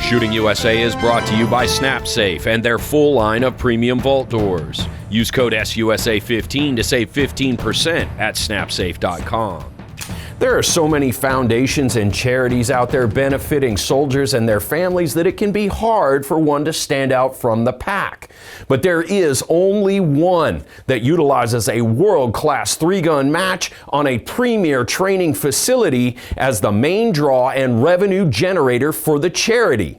Shooting USA is brought to you by SnapSafe and their full line of premium vault doors. Use code SUSA15 to save 15% at snapsafe.com. There are so many foundations and charities out there benefiting soldiers and their families that it can be hard for one to stand out from the pack. But there is only one that utilizes a world-class three-gun match on a premier training facility as the main draw and revenue generator for the charity.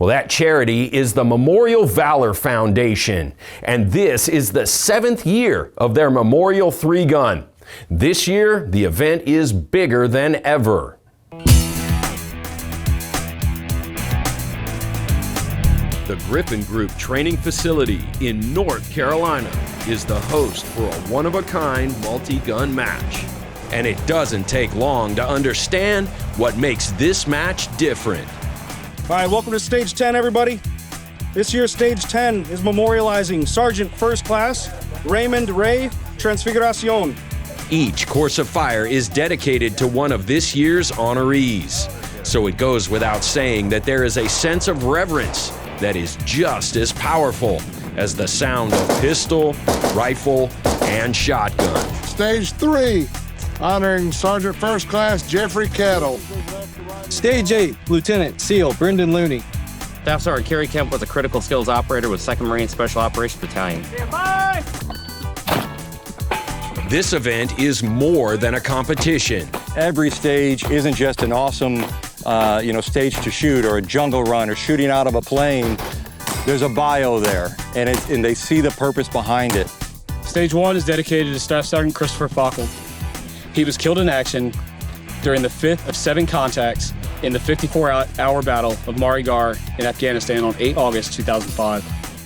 Well, that charity is the Memorial Valor Foundation, and this is the 7th year of their Memorial 3-gun. This year, the event is bigger than ever. The Griffin Group Training Facility in North Carolina is the host for a one-of-a-kind multi-gun match. And it doesn't take long to understand what makes this match different. All right, welcome to Stage 10, everybody. This year's Stage 10 is memorializing Sergeant First Class Raymond Ray Transfiguracion. Each course of fire is dedicated to one of this year's honorees. So it goes without saying that there is a sense of reverence that is just as powerful as the sound of pistol, rifle, and shotgun. Stage 3, honoring Sergeant First Class Jeffrey Kettle. Stage 8, Lieutenant SEAL Brendan Looney. Staff Sergeant Kerry Kemp was a critical skills operator with 2nd Marine Special Operations Battalion. This event is more than a competition. Every stage isn't just an awesome, stage to shoot or a jungle run or shooting out of a plane. There's a bio there, and they see the purpose behind it. Stage 1 is dedicated to Staff Sergeant Christopher Fackel. He was killed in action during the 5th of 7 contacts in the 54-hour battle of Mari Gar in Afghanistan on 8 August 2005.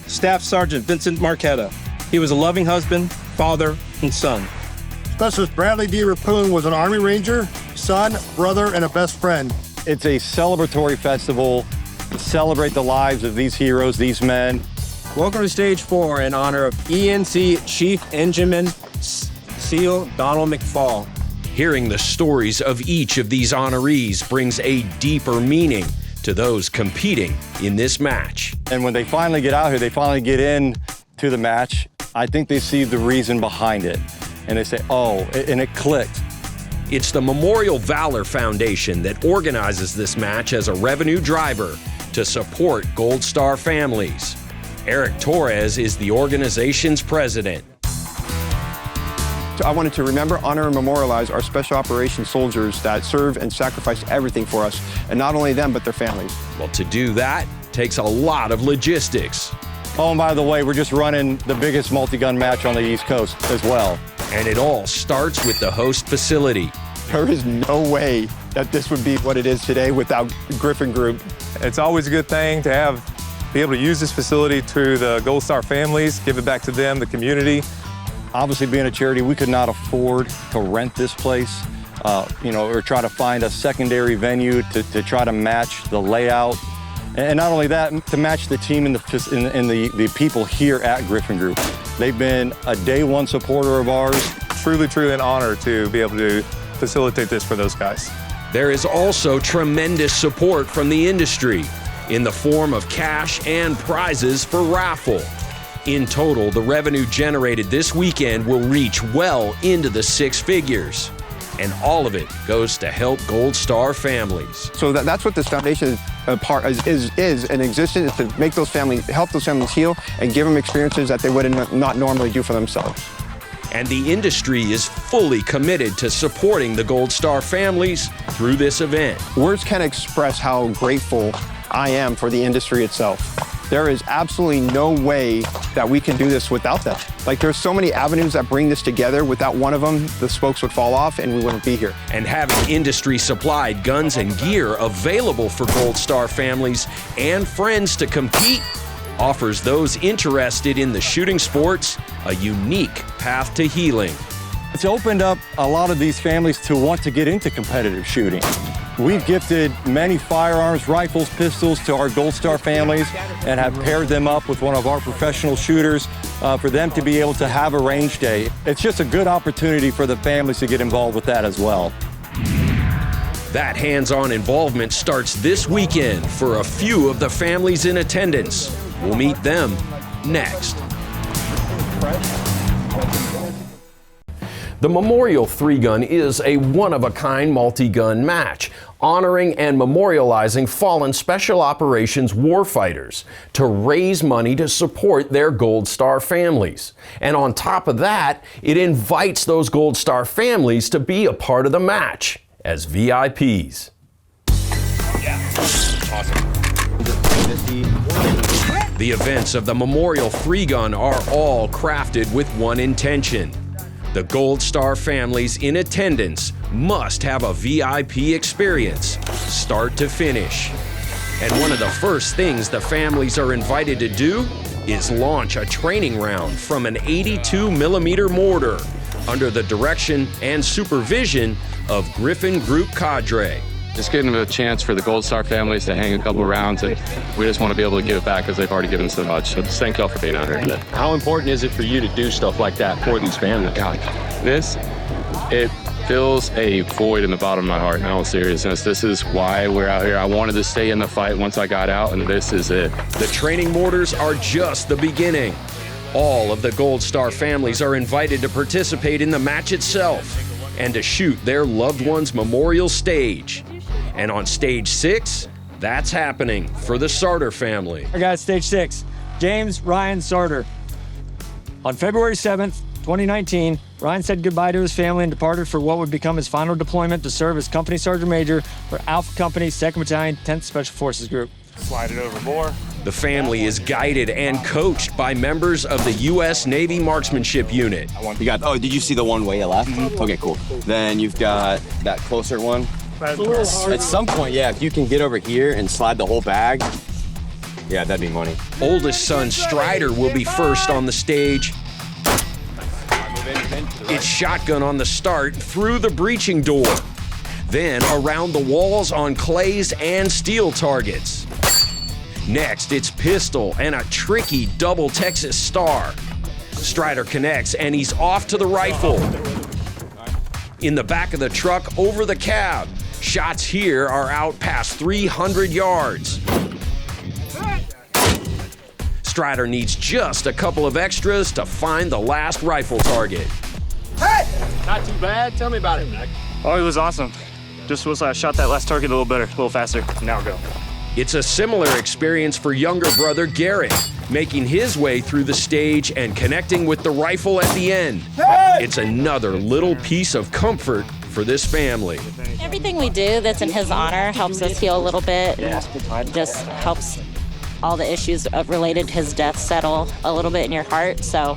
Staff Sergeant Vincent Marquetta. He was a loving husband, father, and son. Specialist Bradley D. Rapoon was an Army Ranger, son, brother, and a best friend. It's a celebratory festival to celebrate the lives of these heroes, these men. Welcome to Stage 4 in honor of ENC Chief Engineman SEAL Donald McFall. Hearing the stories of each of these honorees brings a deeper meaning to those competing in this match. And when they finally get out here, they finally get in to the match, I think they see the reason behind it. And they say, oh, and it clicked. It's the Memorial Valor Foundation that organizes this match as a revenue driver to support Gold Star families. Eric Torres is the organization's president. I wanted to remember, honor, and memorialize our special operations soldiers that serve and sacrifice everything for us, and not only them, but their families. Well, to do that takes a lot of logistics. Oh, and by the way, we're just running the biggest multi-gun match on the East Coast as well. And it all starts with the host facility. There is no way that this would be what it is today without Griffin Group. It's always a good thing to be able to use this facility to the Gold Star families, give it back to them, the community. Obviously, being a charity, we could not afford to rent this place, or try to find a secondary venue to try to match the layout. And not only that, to match the team and the people here at Griffin Group. They've been a day one supporter of ours. Truly an honor to be able to facilitate this for those guys. There is also tremendous support from the industry in the form of cash and prizes for raffle. In total, the revenue generated this weekend will reach well into the 6 figures. And all of it goes to help Gold Star families. So that's what this foundation is in existence, is to make those families, help those families heal and give them experiences that they would not normally do for themselves. And the industry is fully committed to supporting the Gold Star families through this event. Words can't express how grateful I am for the industry itself. There is absolutely no way that we can do this without them. Like, there's so many avenues that bring this together. Without one of them, the spokes would fall off and we wouldn't be here. And having industry-supplied guns and gear available for Gold Star families and friends to compete offers those interested in the shooting sports a unique path to healing. It's opened up a lot of these families to want to get into competitive shooting. We've gifted many firearms, rifles, pistols to our Gold Star families and have paired them up with one of our professional shooters for them to be able to have a range day. It's just a good opportunity for the families to get involved with that as well. That hands-on involvement starts this weekend for a few of the families in attendance. We'll meet them next. The Memorial 3-Gun is a one-of-a-kind multi-gun match, honoring and memorializing fallen Special Operations warfighters to raise money to support their Gold Star families. And on top of that, it invites those Gold Star families to be a part of the match as VIPs. The events of the Memorial 3-Gun are all crafted with one intention. The Gold Star families in attendance must have a VIP experience, start to finish. And one of the first things the families are invited to do is launch a training round from an 82mm mortar under the direction and supervision of Griffin Group cadre. Just giving a chance for the Gold Star families to hang a couple of rounds, and we just want to be able to give it back because they've already given so much. So just thank y'all for being out here today. How important is it for you to do stuff like that for these families? God, it fills a void in the bottom of my heart, in all seriousness. This is why we're out here. I wanted to stay in the fight once I got out, and this is it. The training mortars are just the beginning. All of the Gold Star families are invited to participate in the match itself and to shoot their loved one's memorial stage. And on stage 6, that's happening for the Sarter family. I got stage 6, James Ryan Sarter. On February 7th, 2019, Ryan said goodbye to his family and departed for what would become his final deployment to serve as Company Sergeant Major for Alpha Company, 2nd Battalion, 10th Special Forces Group. Slide it over more. The family is guided and coached by members of the U.S. Navy Marksmanship Unit. You got, oh, did you see the one way left? Mm-hmm. Okay, cool. Then you've got that closer one. At some point, yeah, if you can get over here and slide the whole bag, yeah, that'd be money. Oldest son Strider will be first on the stage. It's shotgun on the start through the breaching door. Then around the walls on clays and steel targets. Next, it's pistol and a tricky double Texas star. Strider connects and he's off to the rifle. In the back of the truck over the cab. Shots here are out past 300 yards. Strider needs just a couple of extras to find the last rifle target. Hey! Not too bad. Tell me about it, Mac. Oh, it was awesome. Just wish I shot that last target a little better, a little faster. Now go. It's a similar experience for younger brother Garrett, making his way through the stage and connecting with the rifle at the end. Hey! It's another little piece of comfort for this family. Everything we do that's in his honor helps us heal a little bit. Just helps all the issues related to his death settle a little bit in your heart. So,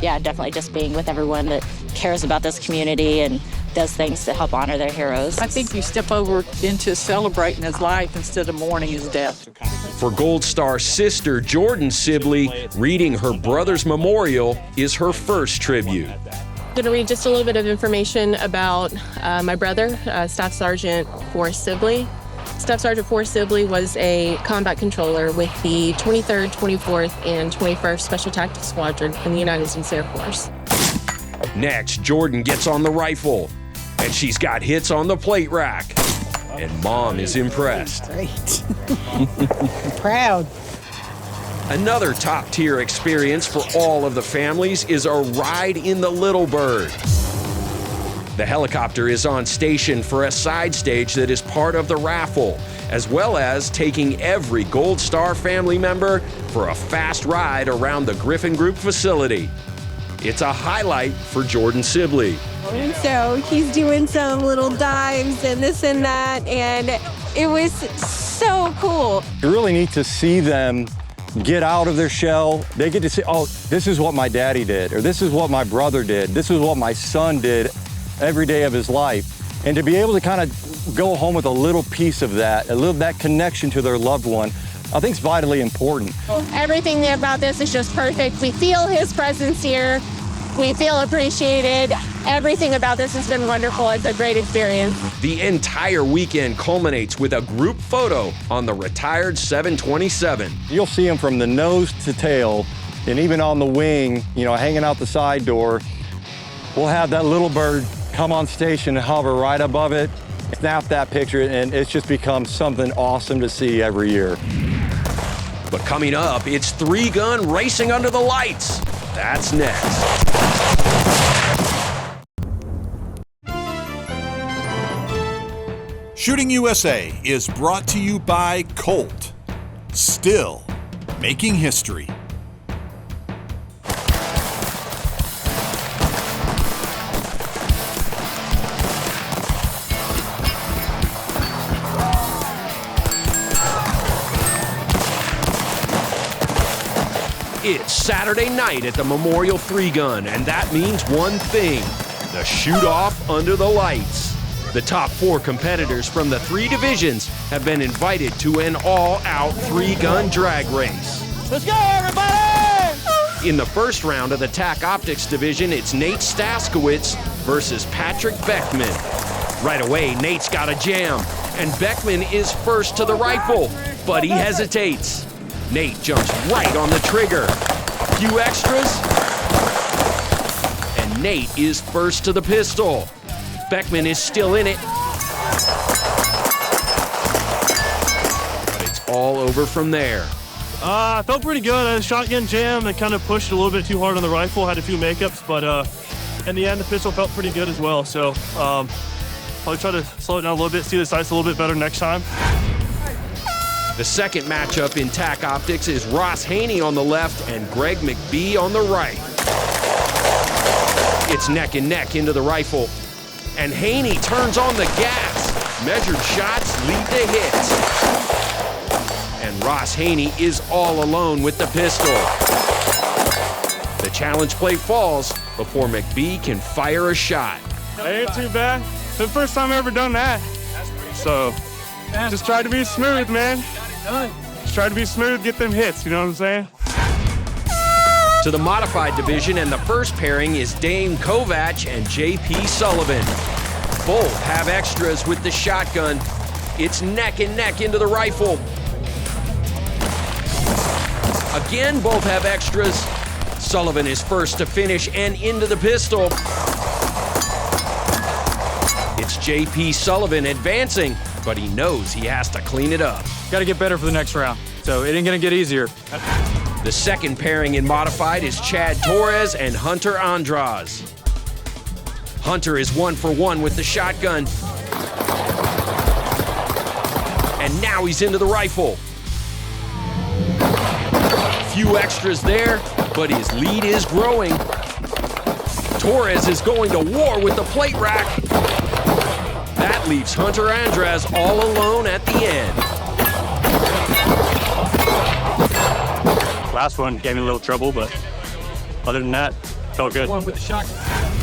yeah, definitely just being with everyone that cares about this community and does things to help honor their heroes. I think you step over into celebrating his life instead of mourning his death. For Gold Star sister Jordan Sibley, reading her brother's memorial is her first tribute. I'm going to read just a little bit of information about my brother, Staff Sergeant Forrest Sibley. Staff Sergeant Forrest Sibley was a combat controller with the 23rd, 24th, and 21st Special Tactics Squadron in the United States Air Force. Next, Jordan gets on the rifle, and she's got hits on the plate rack. And Mom is impressed. Great. Proud. Another top-tier experience for all of the families is a ride in the Little Bird. The helicopter is on station for a side stage that is part of the raffle, as well as taking every Gold Star family member for a fast ride around the Griffin Group facility. It's a highlight for Jordan Sibley. And so he's doing some little dives and this and that, and it was so cool. You really need to see them get out of their shell. They get to see, oh, this is what my daddy did, or this is what my brother did, this is what my son did every day of his life. And to be able to kind of go home with a little piece of that, that connection to their loved one, I think is vitally important. Everything about this is just perfect. We feel his presence here. We feel appreciated. Everything about this has been wonderful. It's a great experience. The entire weekend culminates with a group photo on the retired 727. You'll see him from the nose to tail, and even on the wing, you know, hanging out the side door. We'll have that Little Bird come on station and hover right above it. snapped that picture, and it's just become something awesome to see every year. But coming up, it's three-gun racing under the lights. That's next. Shooting USA is brought to you by Colt. Still making history. It's Saturday night at the Memorial 3-Gun, and that means one thing: the shoot-off under the lights. The top 4 competitors from the 3 divisions have been invited to an all-out 3-gun drag race. Let's go, everybody! In the first round of the TAC Optics division, it's Nate Staskowitz versus Patrick Beckman. Right away, Nate's got a jam, and Beckman is first to the rifle, but he hesitates. Nate jumps right on the trigger. A few extras, and Nate is first to the pistol. Beckman is still in it, but it's all over from there. I felt pretty good. I had a shotgun jam and kind of pushed a little bit too hard on the rifle. Had a few makeups, but in the end, the pistol felt pretty good as well. So I'll try to slow it down a little bit, see the sights a little bit better next time. The second matchup in TAC Optics is Ross Haney on the left and Greg McBee on the right. It's neck and neck into the rifle, and Haney turns on the gas. Measured shots lead to hits. And Ross Haney is all alone with the pistol. The challenge plate falls before McBee can fire a shot. Ain't too bad. It's the first time I've ever done that. So just try to be smooth, man. Just try to be smooth, get them hits, you know what I'm saying? To the modified division, and the first pairing is Dane Kovac and J.P. Sullivan. Both have extras with the shotgun. It's neck and neck into the rifle. Again, both have extras. Sullivan is first to finish and into the pistol. It's J.P. Sullivan advancing, but he knows he has to clean it up. Got to get better for the next round, so it ain't gonna get easier. The second pairing in modified is Chad Torres and Hunter Andraz. Hunter is 1 for 1 with the shotgun. And now he's into the rifle. Few extras there, but his lead is growing. Torres is going to war with the plate rack. That leaves Hunter Andraz all alone at the end. Last one gave me a little trouble, but other than that, felt good.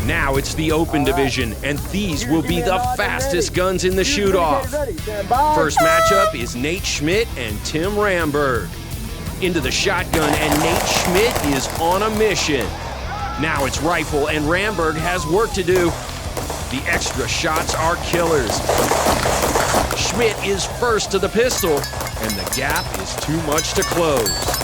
Now it's the open division, and these will be the fastest guns in the shoot-off. First matchup is Nate Schmidt and Tim Ramberg. Into the shotgun, and Nate Schmidt is on a mission. Now it's rifle, and Ramberg has work to do. The extra shots are killers. Schmidt is first to the pistol, and the gap is too much to close.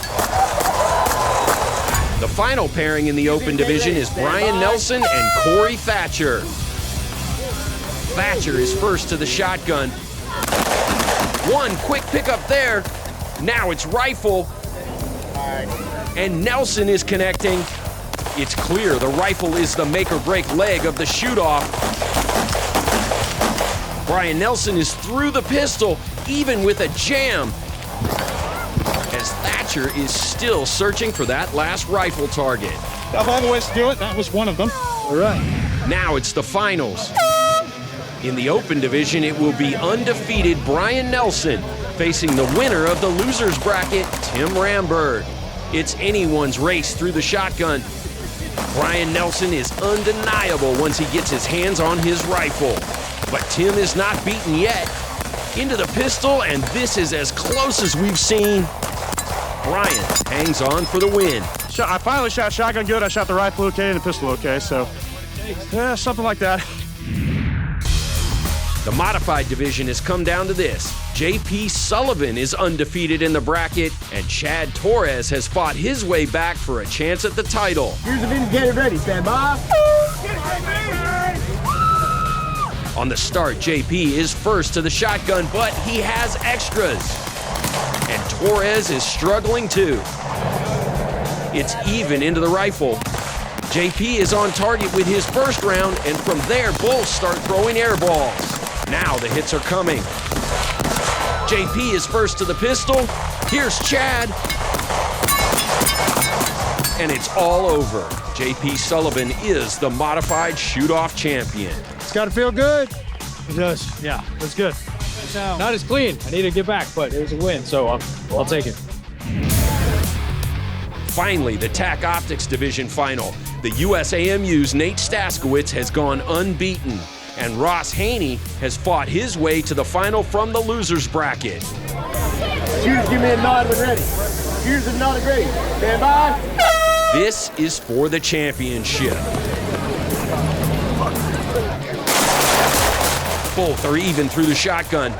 The final pairing in the open division is Brian Nelson and Corey Thatcher. Thatcher is first to the shotgun. One quick pickup there. Now it's rifle. And Nelson is connecting. It's clear the rifle is the make-or-break leg of the shoot-off. Brian Nelson is through the pistol, even with a jam, as Thatcher is still searching for that last rifle target. I've all the ways to do it. That was one of them. All right. Now it's the finals. In the open division, it will be undefeated Brian Nelson facing the winner of the losers bracket, Tim Ramberg. It's anyone's race through the shotgun. Brian Nelson is undeniable once he gets his hands on his rifle. But Tim is not beaten yet. Into the pistol, and this is as close as we've seen. Brian hangs on for the win. I finally shot shotgun good. I shot the rifle okay and the pistol okay, so yeah, something like that. The modified division has come down to this. J.P. Sullivan is undefeated in the bracket, and Chad Torres has fought his way back for a chance at the title. Here's the vindicator ready. Stand by. On the start, JP is first to the shotgun, but he has extras. And Torres is struggling too. It's even into the rifle. JP is on target with his first round, and from there, both start throwing air balls. Now the hits are coming. JP is first to the pistol. Here's Chad. And it's all over. JP Sullivan is the modified shoot-off champion. It's got to feel good. It does. Yeah, that's good. Not as clean. I need to get back, but it was a win, so I'll take it. Finally, the TAC Optics Division Final. The USAMU's Nate Staskowitz has gone unbeaten, and Ross Haney has fought his way to the final from the losers bracket. Shooters, give me a nod when ready. Shooters and nod ready. Stand by. This is for the championship. Both are even through the shotgun.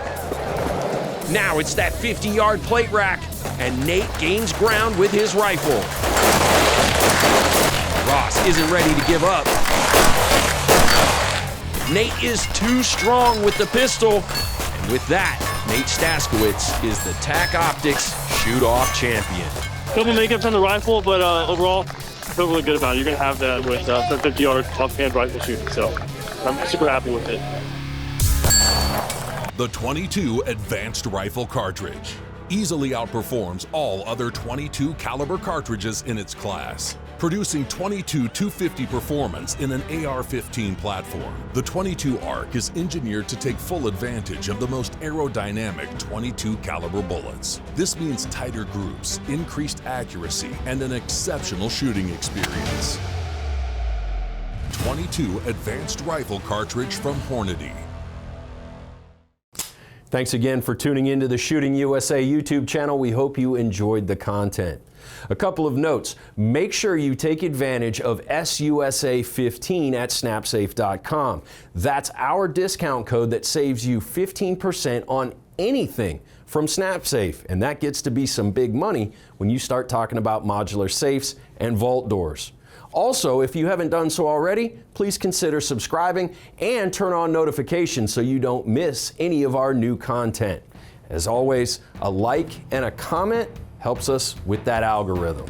Now it's that 50-yard plate rack, and Nate gains ground with his rifle. Ross isn't ready to give up. Nate is too strong with the pistol, and with that, Nate Staskowitz is the TAC Optics shoot-off champion. Couple makeups on the rifle, but overall, I feel really good about it. You're gonna have that with the 50-yard top-hand rifle shooting, so I'm super happy with it. The .22 Advanced Rifle Cartridge easily outperforms all other .22 caliber cartridges in its class, producing .22 250 performance in an AR-15 platform. The .22 ARC is engineered to take full advantage of the most aerodynamic .22 caliber bullets. This means tighter groups, increased accuracy, and an exceptional shooting experience. .22 Advanced Rifle Cartridge from Hornady. Thanks again for tuning into the Shooting USA YouTube channel. We hope you enjoyed the content. A couple of notes. Make sure you take advantage of SUSA15 at snapsafe.com. That's our discount code that saves you 15% on anything from SnapSafe, and that gets to be some big money when you start talking about modular safes and vault doors. Also, if you haven't done so already, please consider subscribing and turn on notifications so you don't miss any of our new content. As always, a like and a comment helps us with that algorithm.